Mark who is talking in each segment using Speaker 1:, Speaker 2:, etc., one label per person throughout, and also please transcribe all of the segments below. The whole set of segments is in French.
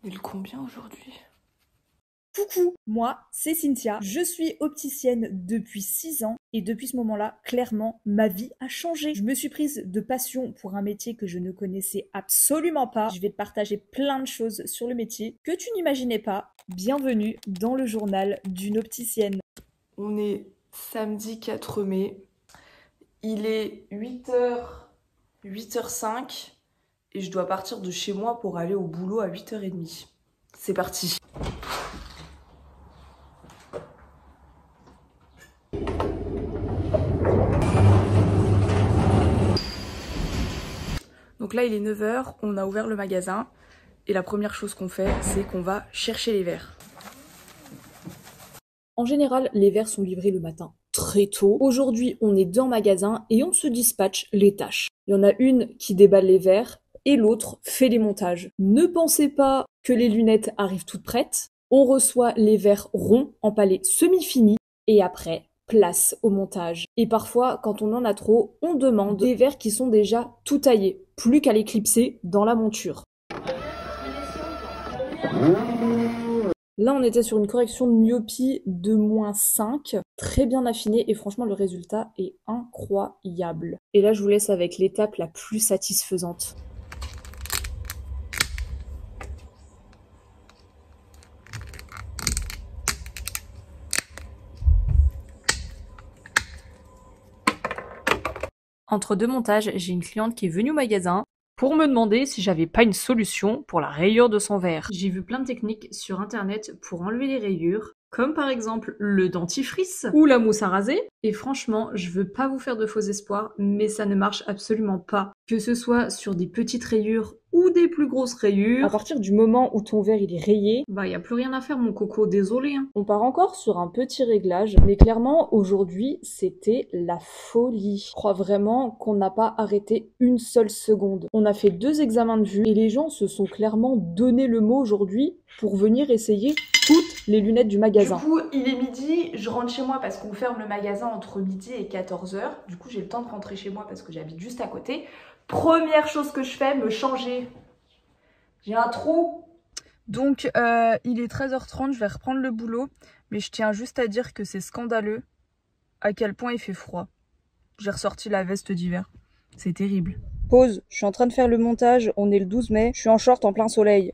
Speaker 1: Il est combien aujourd'hui?
Speaker 2: Coucou, moi c'est Cynthia, je suis opticienne depuis 6 ans et depuis ce moment-là, clairement, ma vie a changé. Je me suis prise de passion pour un métier que je ne connaissais absolument pas. Je vais te partager plein de choses sur le métier que tu n'imaginais pas. Bienvenue dans le journal d'une opticienne.
Speaker 1: On est samedi 4 mai, il est 8h, 8h05 et je dois partir de chez moi pour aller au boulot à 8h30. C'est parti. Donc là il est 9h, on a ouvert le magasin et la première chose qu'on fait c'est qu'on va chercher les verres.
Speaker 2: En général, les verres sont livrés le matin très tôt. Aujourd'hui, on est dans le magasin et on se dispatche les tâches. Il y en a une qui déballe les verres et l'autre fait les montages. Ne pensez pas que les lunettes arrivent toutes prêtes. On reçoit les verres ronds empalés semi-finis et après, place au montage. Et parfois, quand on en a trop, on demande des verres qui sont déjà tout taillés, plus qu'à les clipser dans la monture. Là, on était sur une correction de myopie de -5, très bien affinée et franchement, le résultat est incroyable. Et là, je vous laisse avec l'étape la plus satisfaisante. Entre deux montages, j'ai une cliente qui est venue au magasin pour me demander si j'avais pas une solution pour la rayure de son verre. J'ai vu plein de techniques sur internet pour enlever les rayures, comme par exemple le dentifrice ou la mousse à raser. Et franchement, je veux pas vous faire de faux espoirs, mais ça ne marche absolument pas. Que ce soit sur des petites rayures ou des plus grosses rayures. À partir du moment où ton verre il est rayé, bah y a plus rien à faire mon coco, désolé. On part encore sur un petit réglage, mais clairement aujourd'hui c'était la folie. Je crois vraiment qu'on n'a pas arrêté une seule seconde. On a fait 2 examens de vue et les gens se sont clairement donné le mot aujourd'hui pour venir essayer toutes les lunettes du magasin.
Speaker 1: Du coup, il est midi, je rentre chez moi parce qu'on ferme le magasin entre midi et 14h. Du coup, j'ai le temps de rentrer chez moi parce que j'habite juste à côté. Première chose que je fais, me changer. J'ai un trou. Donc, il est 13h30, je vais reprendre le boulot. Mais je tiens juste à dire que c'est scandaleux à quel point il fait froid. J'ai ressorti la veste d'hiver. C'est terrible.
Speaker 2: Pause, je suis en train de faire le montage, on est le 12 mai, je suis en short en plein soleil.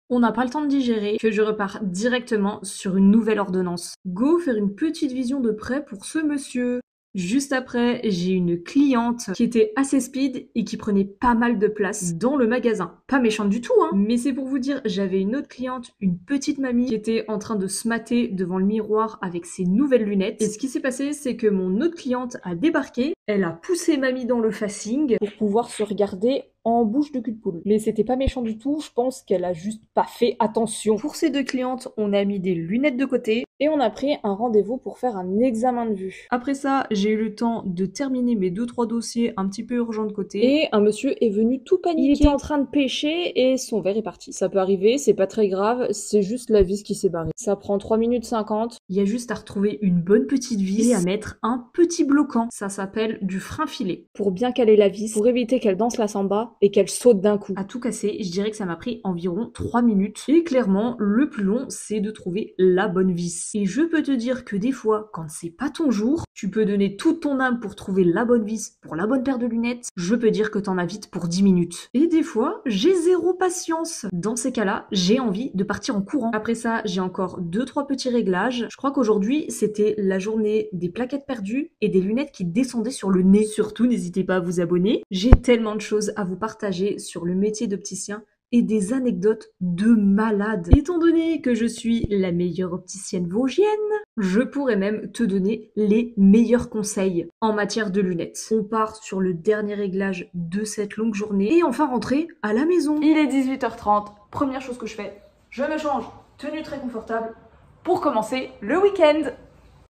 Speaker 2: On n'a pas le temps de digérer que je repars directement sur une nouvelle ordonnance. Go faire une petite vision de près pour ce monsieur. Juste après, j'ai une cliente qui était assez speed et qui prenait pas mal de place dans le magasin. Pas méchante du tout, hein. Mais c'est pour vous dire, j'avais une autre cliente, une petite mamie, qui était en train de se mater devant le miroir avec ses nouvelles lunettes. Et ce qui s'est passé, c'est que mon autre cliente a débarqué, elle a poussé mamie dans le facing pour pouvoir se regarder en bouche de cul de poule. Mais c'était pas méchant du tout, je pense qu'elle a juste pas fait attention. Pour ces 2 clientes, on a mis des lunettes de côté et on a pris un rendez-vous pour faire un examen de vue. Après ça, j'ai eu le temps de terminer mes 2-3 dossiers un petit peu urgents de côté et un monsieur est venu tout paniquer. Il était en train de pêcher et son verre est parti. Ça peut arriver, c'est pas très grave, c'est juste la vis qui s'est barrée. Ça prend 3 minutes 50. Il y a juste à retrouver une bonne petite vis et à mettre un petit bloquant. Ça s'appelle du frein filet. Pour bien caler la vis, pour éviter qu'elle danse la samba et qu'elle saute d'un coup. À tout casser, je dirais que ça m'a pris environ 3 minutes. Et clairement, le plus long, c'est de trouver la bonne vis. Et je peux te dire que des fois, quand c'est pas ton jour, tu peux donner toute ton âme pour trouver la bonne vis, pour la bonne paire de lunettes. Je peux dire que t'en as vite pour 10 minutes. Et des fois, j'ai zéro patience. Dans ces cas-là, j'ai envie de partir en courant. Après ça, j'ai encore 2-3 petits réglages. Je crois qu'aujourd'hui, c'était la journée des plaquettes perdues et des lunettes qui descendaient sur le nez. Surtout, n'hésitez pas à vous abonner. J'ai tellement de choses à vous partager sur le métier d'opticien et des anecdotes de malade. Étant donné que je suis la meilleure opticienne vosgienne, je pourrais même te donner les meilleurs conseils en matière de lunettes. On part sur le dernier réglage de cette longue journée et enfin rentrer à la maison. Il est 18h30, première chose que je fais, je me change, tenue très confortable pour commencer le week-end.